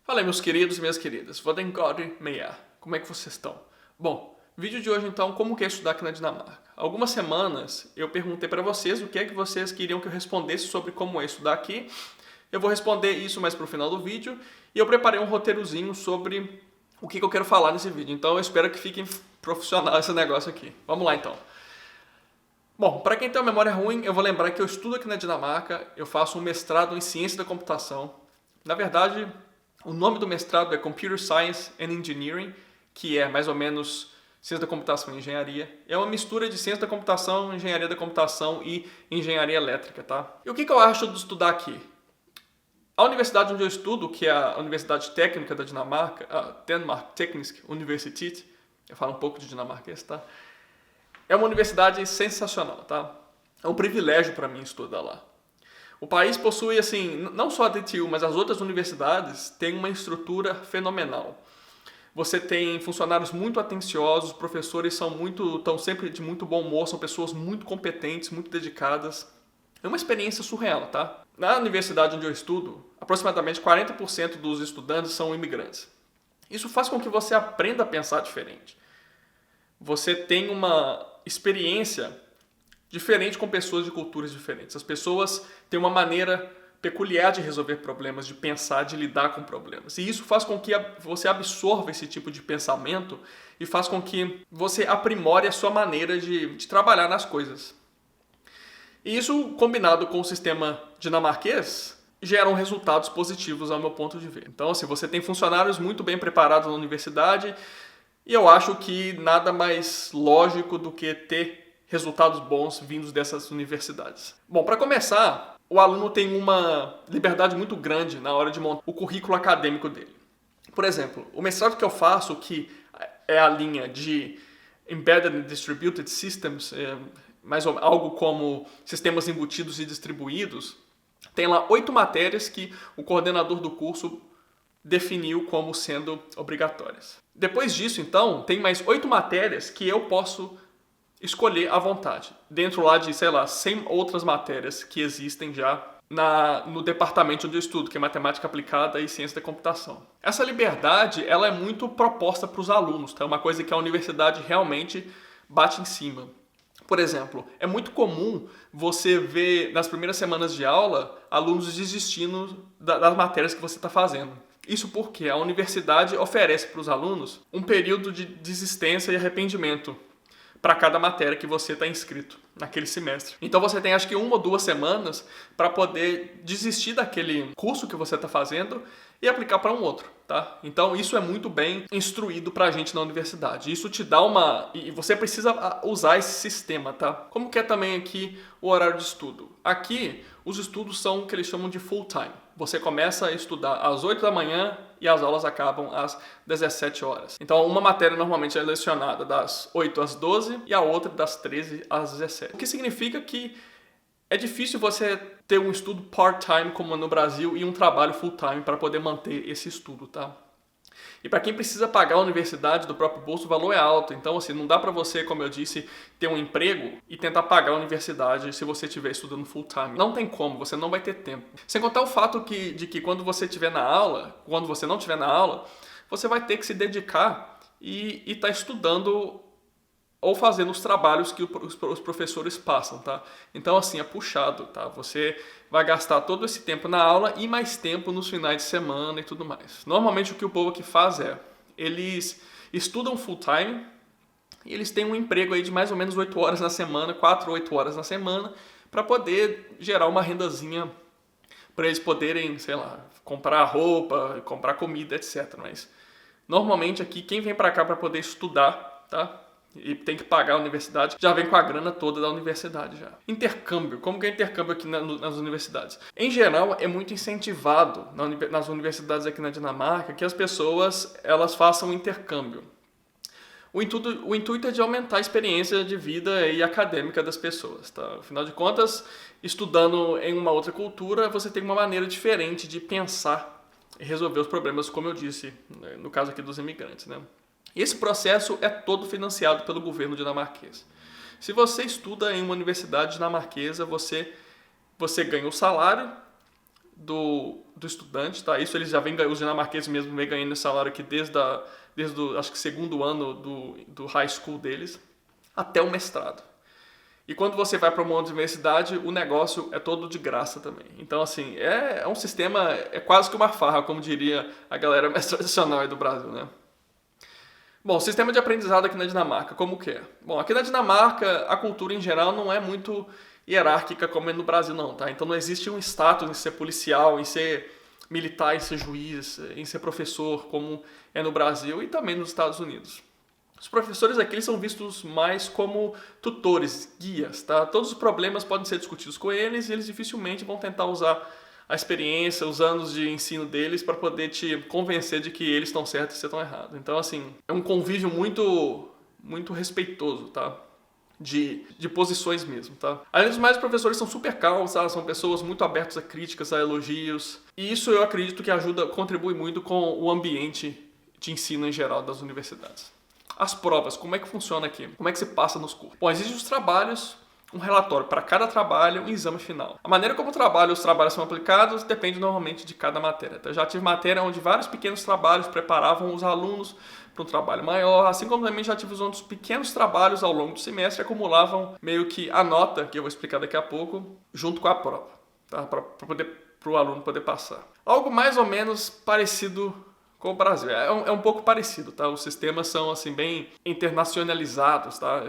Fala aí, meus queridos e minhas queridas. Hvordan går det med jer? Como é que vocês estão? Bom, vídeo de hoje então, como que é estudar aqui na Dinamarca? Algumas semanas eu perguntei para vocês o que é que vocês queriam que eu respondesse sobre como é estudar aqui. Eu vou responder isso mais pro final do vídeo e eu preparei um roteirozinho sobre o que eu quero falar nesse vídeo. Então eu espero que fique profissional esse negócio aqui. Vamos lá então. Bom, para quem tem uma memória ruim, eu vou lembrar que eu estudo aqui na Dinamarca, eu faço um mestrado em Ciência da Computação. Na verdade, o nome do mestrado é Computer Science and Engineering, que é mais ou menos Ciência da Computação e Engenharia. É uma mistura de Ciência da Computação, Engenharia da Computação e Engenharia Elétrica, tá? E o que eu acho de estudar aqui? A universidade onde eu estudo, que é a Universidade Técnica da Dinamarca, a Denmark Teknisk Universitet, eu falo um pouco de dinamarquês, tá? É uma universidade sensacional, tá? É um privilégio para mim estudar lá. O país possui, assim, não só a DTU, mas as outras universidades têm uma estrutura fenomenal. Você tem funcionários muito atenciosos, professores estão sempre de muito bom humor, são pessoas muito competentes, muito dedicadas. É uma experiência surreal, tá? Na universidade onde eu estudo, aproximadamente 40% dos estudantes são imigrantes. Isso faz com que você aprenda a pensar diferente. Você tem uma experiência diferente com pessoas de culturas diferentes. As pessoas têm uma maneira peculiar de resolver problemas, de pensar, de lidar com problemas. E isso faz com que você absorva esse tipo de pensamento e faz com que você aprimore a sua maneira de trabalhar nas coisas. E isso, combinado com o sistema dinamarquês, geram resultados positivos ao meu ponto de ver. Então, assim, você tem funcionários muito bem preparados na universidade e eu acho que nada mais lógico do que ter resultados bons vindos dessas universidades. Bom, para começar, o aluno tem uma liberdade muito grande na hora de montar o currículo acadêmico dele. Por exemplo, o mestrado que eu faço, que é a linha de Embedded and Distributed Systems, algo como sistemas embutidos e distribuídos, tem lá 8 matérias que o coordenador do curso definiu como sendo obrigatórias. Depois disso, então, tem mais 8 matérias que eu posso escolher à vontade, dentro lá de, 100 outras matérias que existem já no departamento onde eu estudo, que é Matemática Aplicada e Ciência da Computação. Essa liberdade, ela é muito proposta para os alunos, tá? É uma coisa que a universidade realmente bate em cima. Por exemplo, é muito comum você ver, nas primeiras semanas de aula, alunos desistindo das matérias que você está fazendo. Isso porque a universidade oferece para os alunos um período de desistência e arrependimento para cada matéria que você está inscrito naquele semestre. Então você tem acho que 1 ou 2 semanas para poder desistir daquele curso que você está fazendo e aplicar para um outro, tá? Então isso é muito bem instruído para a gente na universidade. Isso te dá e você precisa usar esse sistema, tá? Como que é também aqui o horário de estudo? Aqui os estudos são o que eles chamam de full time. Você começa a estudar às 8 da manhã e as aulas acabam às 17 horas. Então uma matéria normalmente é lecionada das 8 às 12 e a outra das 13 às 17. O que significa que é difícil você ter um estudo part-time como no Brasil e um trabalho full-time para poder manter esse estudo, tá? E para quem precisa pagar a universidade do próprio bolso, o valor é alto. Então, assim, não dá para você, como eu disse, ter um emprego e tentar pagar a universidade se você estiver estudando full-time. Não tem como, você não vai ter tempo. Sem contar o fato de que quando você estiver na aula, quando você não estiver na aula, você vai ter que se dedicar e estar estudando ou fazendo os trabalhos que os professores passam, tá? Então, assim, é puxado, tá? Você vai gastar todo esse tempo na aula e mais tempo nos finais de semana e tudo mais. Normalmente, o que o povo aqui faz eles estudam full time e eles têm um emprego aí de mais ou menos 8 horas na semana, 4 ou 8 horas na semana, para poder gerar uma rendazinha para eles poderem, comprar roupa, comprar comida, etc. Mas, normalmente, aqui, quem vem para cá para poder estudar, tá? E tem que pagar a universidade, já vem com a grana toda da universidade já. Intercâmbio. Como que é intercâmbio aqui nas universidades? Em geral, é muito incentivado nas universidades aqui na Dinamarca que as pessoas elas façam intercâmbio. O intuito é de aumentar a experiência de vida e acadêmica das pessoas, tá? Afinal de contas, estudando em uma outra cultura, você tem uma maneira diferente de pensar e resolver os problemas, como eu disse, no caso aqui dos imigrantes, né? Esse processo é todo financiado pelo governo dinamarquês. Se você estuda em uma universidade dinamarquesa, você ganha o salário do estudante, tá? Isso eles já vêm, os dinamarqueses mesmo vêm ganhando esse salário aqui desde o, acho que, segundo ano do high school deles, até o mestrado. E quando você vai para uma universidade, o negócio é todo de graça também. Então, assim, é um sistema, é quase que uma farra, como diria a galera mais tradicional aí do Brasil, né? Bom, sistema de aprendizado aqui na Dinamarca, como que é? Bom, aqui na Dinamarca, a cultura em geral não é muito hierárquica como é no Brasil, não, tá? Então não existe um status em ser policial, em ser militar, em ser juiz, em ser professor, como é no Brasil e também nos Estados Unidos. Os professores aqui eles são vistos mais como tutores, guias, tá? Todos os problemas podem ser discutidos com eles e eles dificilmente vão tentar usar a experiência, os anos de ensino deles para poder te convencer de que eles estão certos e você estão errado. Então, assim, é um convívio muito respeitoso, tá? De posições mesmo, tá? Além dos mais, os professores são super calmos, tá? São pessoas muito abertas a críticas, a elogios. E isso eu acredito que contribui muito com o ambiente de ensino em geral das universidades. As provas, como é que funciona aqui? Como é que se passa nos cursos? Bom, existem os trabalhos, um relatório para cada trabalho, um exame final. A maneira como os trabalhos são aplicados depende normalmente de cada matéria. Eu já tive matéria onde vários pequenos trabalhos preparavam os alunos para um trabalho maior, assim como também já tive os outros pequenos trabalhos ao longo do semestre acumulavam meio que a nota, que eu vou explicar daqui a pouco, junto com a prova, tá? Para o aluno poder passar. Algo mais ou menos parecido com o Brasil. É um pouco parecido, tá? Os sistemas são, assim, bem internacionalizados, tá?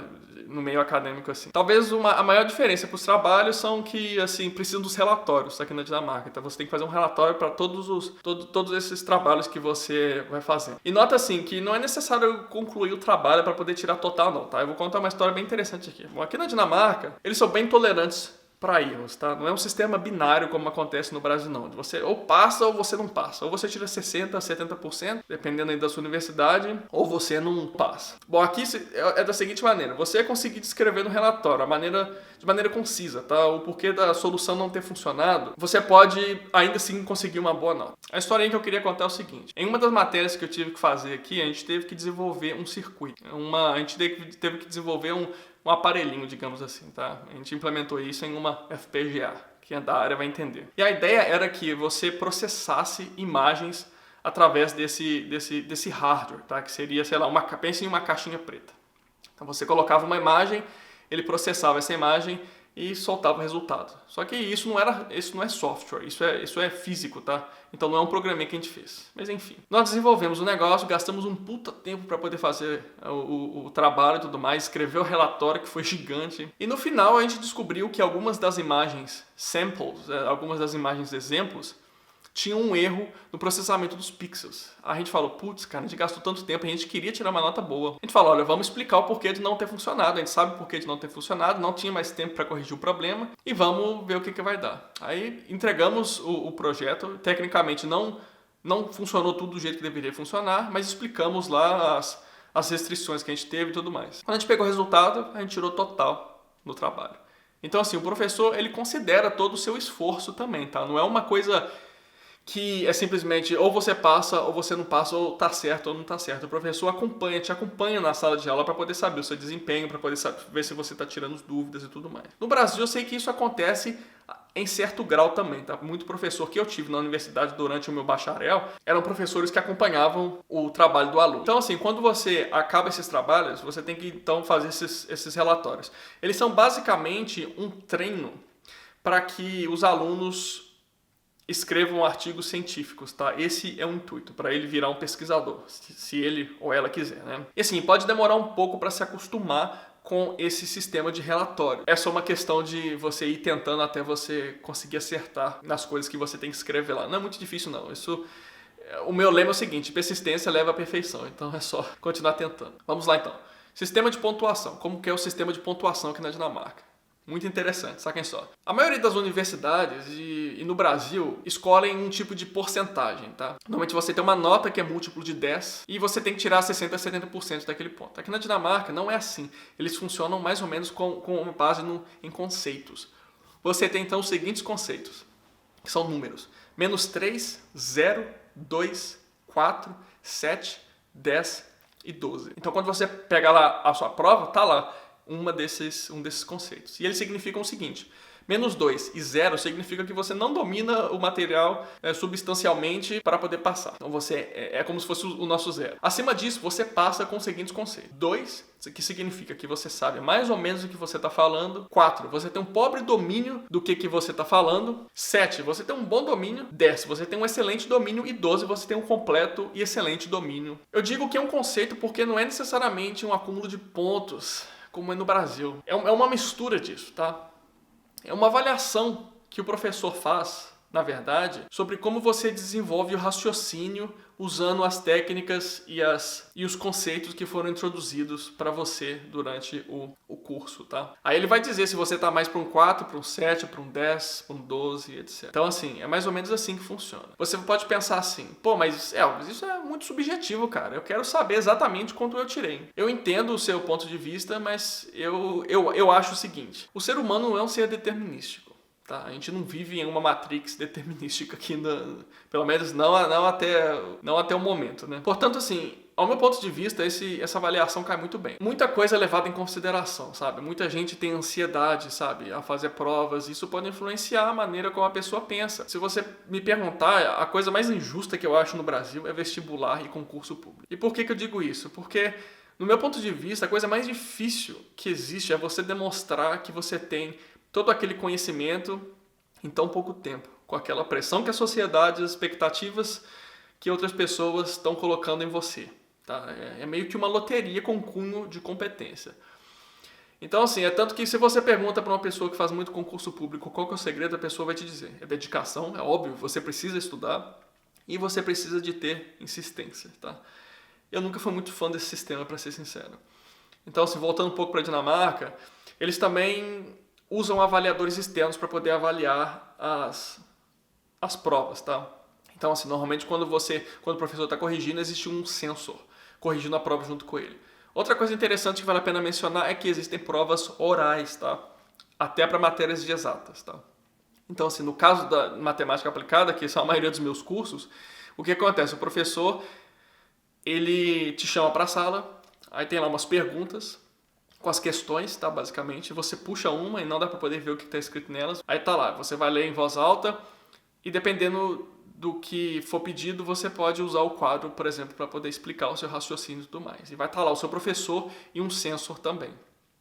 No meio acadêmico, assim. Talvez a maior diferença para os trabalhos são que, assim, precisam dos relatórios aqui na Dinamarca. Então, você tem que fazer um relatório para todos esses trabalhos que você vai fazer. E nota, assim, que não é necessário concluir o trabalho para poder tirar total, não, tá? Eu vou contar uma história bem interessante aqui. Bom, aqui na Dinamarca, eles são bem tolerantes para erros, tá? Não é um sistema binário como acontece no Brasil, não. Você ou passa ou você não passa. Ou você tira 60%, 70%, dependendo aí da sua universidade, ou você não passa. Bom, aqui é da seguinte maneira. Você conseguir descrever no relatório de maneira concisa, tá? O porquê da solução não ter funcionado, você pode ainda assim conseguir uma boa nota. A historinha que eu queria contar é o seguinte. Em uma das matérias que eu tive que fazer aqui, a gente teve que desenvolver um circuito. A gente teve que desenvolver um aparelhinho, digamos assim, tá? A gente implementou isso em uma FPGA, quem é da área vai entender. E a ideia era que você processasse imagens através desse hardware, tá? Que seria, sei lá, pense em uma caixinha preta. Então você colocava uma imagem, ele processava essa imagem e soltava o resultado. Só que isso não é software, isso é físico, tá? Então não é um programinha que a gente fez. Mas enfim, nós desenvolvemos o negócio, gastamos um puta tempo para poder fazer o trabalho e tudo mais, escrever o relatório que foi gigante. E no final a gente descobriu que algumas das imagens samples, algumas das imagens exemplos, tinha um erro no processamento dos pixels. A gente falou, putz, cara, a gente gastou tanto tempo, a gente queria tirar uma nota boa. A gente falou, olha, vamos explicar o porquê de não ter funcionado. A gente sabe o porquê de não ter funcionado, não tinha mais tempo para corrigir o problema e vamos ver o que vai dar. Aí entregamos o projeto, tecnicamente não funcionou tudo do jeito que deveria funcionar, mas explicamos lá as restrições que a gente teve e tudo mais. Quando a gente pegou o resultado, a gente tirou total no trabalho. Então assim, o professor, ele considera todo o seu esforço também, tá? Não é uma coisa que é simplesmente ou você passa ou você não passa, ou tá certo ou não tá certo. O professor te acompanha na sala de aula para poder saber o seu desempenho, para poder ver se você tá tirando as dúvidas e tudo mais. No Brasil eu sei que isso acontece em certo grau também, tá? Muito professor que eu tive na universidade durante o meu bacharel eram professores que acompanhavam o trabalho do aluno. Então assim, quando você acaba esses trabalhos, você tem que então fazer esses relatórios. Eles são basicamente um treino para que os alunos escrevam artigos científicos, tá? Esse é o intuito, para ele virar um pesquisador, se ele ou ela quiser, né? E assim, pode demorar um pouco para se acostumar com esse sistema de relatório. É só uma questão de você ir tentando até você conseguir acertar nas coisas que você tem que escrever lá. Não é muito difícil, não. O meu lema é o seguinte, persistência leva à perfeição, então é só continuar tentando. Vamos lá, então. Sistema de pontuação. Como que é o sistema de pontuação aqui na Dinamarca? Muito interessante, saquem só. A maioria das universidades e no Brasil escolhem um tipo de porcentagem, tá? Normalmente você tem uma nota que é múltiplo de 10 e você tem que tirar 60% a 70% daquele ponto. Aqui na Dinamarca não é assim. Eles funcionam mais ou menos com base em conceitos. Você tem então os seguintes conceitos, que são números. -3, 0, 2, 4, 7, 10 e 12. Então quando você pega lá a sua prova, tá lá um desses conceitos. E eles significam o seguinte: -2 e 0 significa que você não domina o material substancialmente para poder passar. Então você é como se fosse o nosso 0. Acima disso, você passa com os seguintes conceitos. 2, que significa que você sabe mais ou menos o que você está falando. 4, você tem um pobre domínio do que você está falando. 7, você tem um bom domínio. 10, você tem um excelente domínio. E 12, você tem um completo e excelente domínio. Eu digo que é um conceito porque não é necessariamente um acúmulo de pontos, como é no Brasil. É uma mistura disso, tá? É uma avaliação que o professor faz, na verdade, sobre como você desenvolve o raciocínio usando as técnicas e os conceitos que foram introduzidos para você durante o curso, tá? Aí ele vai dizer se você está mais para um 4, para um 7, para um 10, para um 12, etc. Então, assim, é mais ou menos assim que funciona. Você pode pensar assim, pô, mas isso é muito subjetivo, cara. Eu quero saber exatamente quanto eu tirei. Eu entendo o seu ponto de vista, mas eu acho o seguinte. O ser humano não é um ser determinístico. Tá? A gente não vive em uma matrix determinística aqui, pelo menos não até o momento, né? Portanto, assim, ao meu ponto de vista, essa avaliação cai muito bem. Muita coisa é levada em consideração, sabe? Muita gente tem ansiedade, sabe, a fazer provas. Isso pode influenciar a maneira como a pessoa pensa. Se você me perguntar, a coisa mais injusta que eu acho no Brasil é vestibular e concurso público. E por que eu digo isso? Porque, no meu ponto de vista, a coisa mais difícil que existe é você demonstrar que você tem todo aquele conhecimento em tão pouco tempo, com aquela pressão que a sociedade, as expectativas que outras pessoas estão colocando em você. Tá? É meio que uma loteria com cunho de competência. Então, assim, é tanto que se você pergunta para uma pessoa que faz muito concurso público qual que é o segredo, a pessoa vai te dizer. É dedicação, é óbvio, você precisa estudar e você precisa de ter insistência. Tá? Eu nunca fui muito fã desse sistema, para ser sincero. Então, assim, voltando um pouco para a Dinamarca, eles também usam avaliadores externos para poder avaliar as provas, tá? Então, assim, normalmente quando o professor está corrigindo, existe um censor corrigindo a prova junto com ele. Outra coisa interessante que vale a pena mencionar é que existem provas orais, tá? Até para matérias de exatas, tá? Então, assim, no caso da matemática aplicada, que são a maioria dos meus cursos, o que acontece? O professor, ele te chama para a sala, aí tem lá umas perguntas com as questões, tá, basicamente. Você puxa uma e não dá para poder ver o que está escrito nelas. Aí tá lá, você vai ler em voz alta e dependendo do que for pedido, você pode usar o quadro, por exemplo, para poder explicar o seu raciocínio e tudo mais. E vai estar lá o seu professor e um censor também.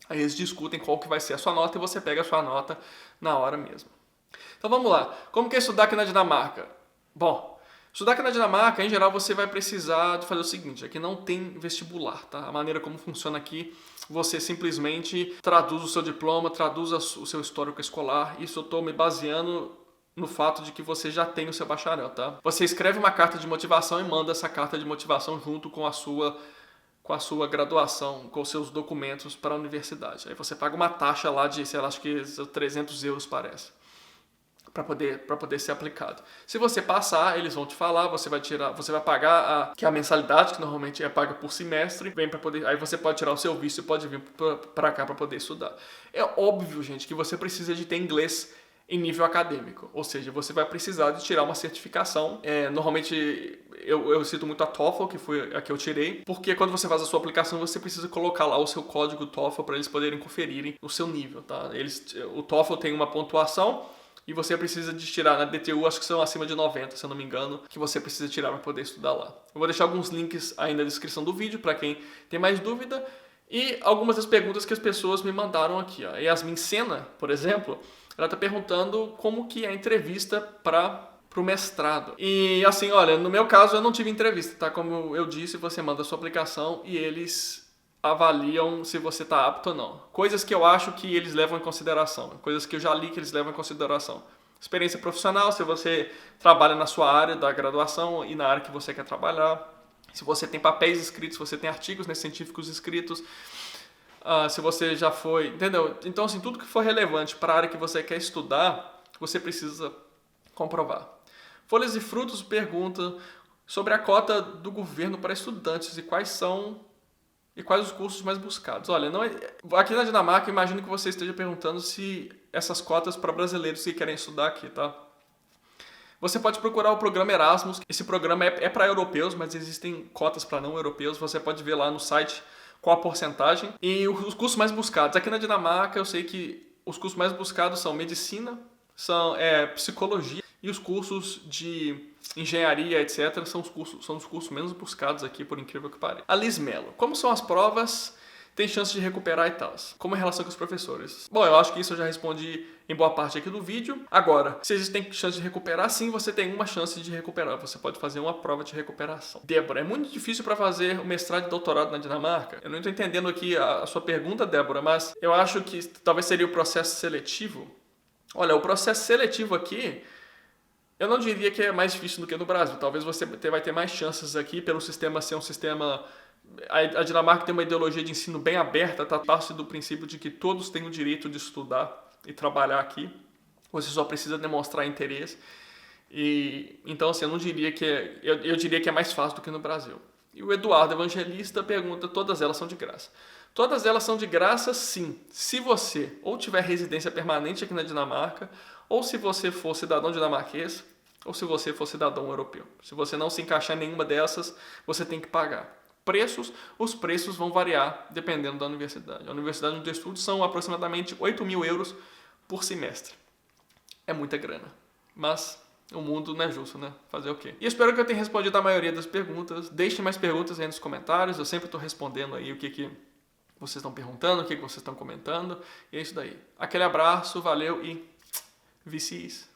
Aí eles discutem qual que vai ser a sua nota e você pega a sua nota na hora mesmo. Então vamos lá. Como que é estudar aqui na Dinamarca? Bom, estudar aqui na Dinamarca, em geral, você vai precisar de fazer o seguinte, aqui não tem vestibular, tá? A maneira como funciona aqui, você simplesmente traduz o seu diploma, traduz o seu histórico escolar. Isso eu estou me baseando no fato de que você já tem o seu bacharel, tá? Você escreve uma carta de motivação e manda essa carta de motivação junto com a sua graduação, com os seus documentos para a universidade. Aí você paga uma taxa lá de, sei lá, acho que 300 euros parece, para poder ser aplicado. Se você passar, eles vão te falar, você vai pagar a mensalidade, que normalmente é paga por semestre, aí você pode tirar o seu visto e pode vir para cá para poder estudar. É óbvio, gente, que você precisa de ter inglês em nível acadêmico, ou seja, você vai precisar de tirar uma certificação. Normalmente eu cito muito a TOEFL, que foi a que eu tirei, porque quando você faz a sua aplicação, você precisa colocar lá o seu código TOEFL para eles poderem conferirem o seu nível, tá? O TOEFL tem uma pontuação e você precisa de tirar na DTU, acho que são acima de 90, se eu não me engano, que você precisa tirar para poder estudar lá. Eu vou deixar alguns links aí na descrição do vídeo para quem tem mais dúvida e algumas das perguntas que as pessoas me mandaram aqui. Ó. Yasmin Sena, por exemplo, ela está perguntando como que é a entrevista para o mestrado. E assim, olha, no meu caso eu não tive entrevista, tá? Como eu disse, você manda a sua aplicação e eles avaliam se você está apto ou não. Coisas que eu acho que eles levam em consideração, coisas que eu já li que eles levam em consideração. Experiência profissional, se você trabalha na sua área da graduação e na área que você quer trabalhar, se você tem papéis escritos, se você tem artigos científicos escritos, se você já foi, entendeu? Então, assim, tudo que for relevante para a área que você quer estudar, você precisa comprovar. Folhas e Frutos pergunta sobre a cota do governo para estudantes e quais os cursos mais buscados. Olha, aqui na Dinamarca, imagino que você esteja perguntando se essas cotas para brasileiros que querem estudar aqui, tá? Você pode procurar o programa Erasmus. Esse programa é para europeus, mas existem cotas para não europeus. Você pode ver lá no site qual a porcentagem. E os cursos mais buscados. Aqui na Dinamarca, eu sei que Os cursos mais buscados são medicina, psicologia e os cursos de engenharia, etc. são os cursos menos buscados aqui, por incrível que pareça. A Liz Mello. Como são as provas? Tem chance de recuperar e tal. Como é a relação com os professores? Bom, eu acho que isso eu já respondi em boa parte aqui do vídeo. Agora, se existe chance de recuperar, sim, você tem uma chance de recuperar. Você pode fazer uma prova de recuperação. Débora, é muito difícil para fazer o mestrado e doutorado na Dinamarca? Eu não estou entendendo aqui a sua pergunta, Débora, mas eu acho que talvez seria o processo seletivo. Olha, o processo seletivo aqui, eu não diria que é mais difícil do que no Brasil. Talvez você vai ter mais chances aqui pelo sistema ser um sistema... A Dinamarca tem uma ideologia de ensino bem aberta, tá? Parte do princípio de que todos têm o direito de estudar e trabalhar aqui. Você só precisa demonstrar interesse. Então, assim, eu não diria que eu diria que é mais fácil do que no Brasil. E o Eduardo Evangelista pergunta, todas elas são de graça. Todas elas são de graça, sim. Se você ou tiver residência permanente aqui na Dinamarca, ou se você for cidadão dinamarquês, ou se você for cidadão europeu. Se você não se encaixar em nenhuma dessas, você tem que pagar. Os preços vão variar dependendo da universidade. A universidade onde eu estudo são aproximadamente 8 mil euros por semestre. É muita grana, mas o mundo não é justo, né? Fazer o quê? E espero que eu tenha respondido a maioria das perguntas. Deixem mais perguntas aí nos comentários, eu sempre estou respondendo aí o que vocês estão perguntando, o que vocês estão comentando. E é isso daí. Aquele abraço, valeu e VCs.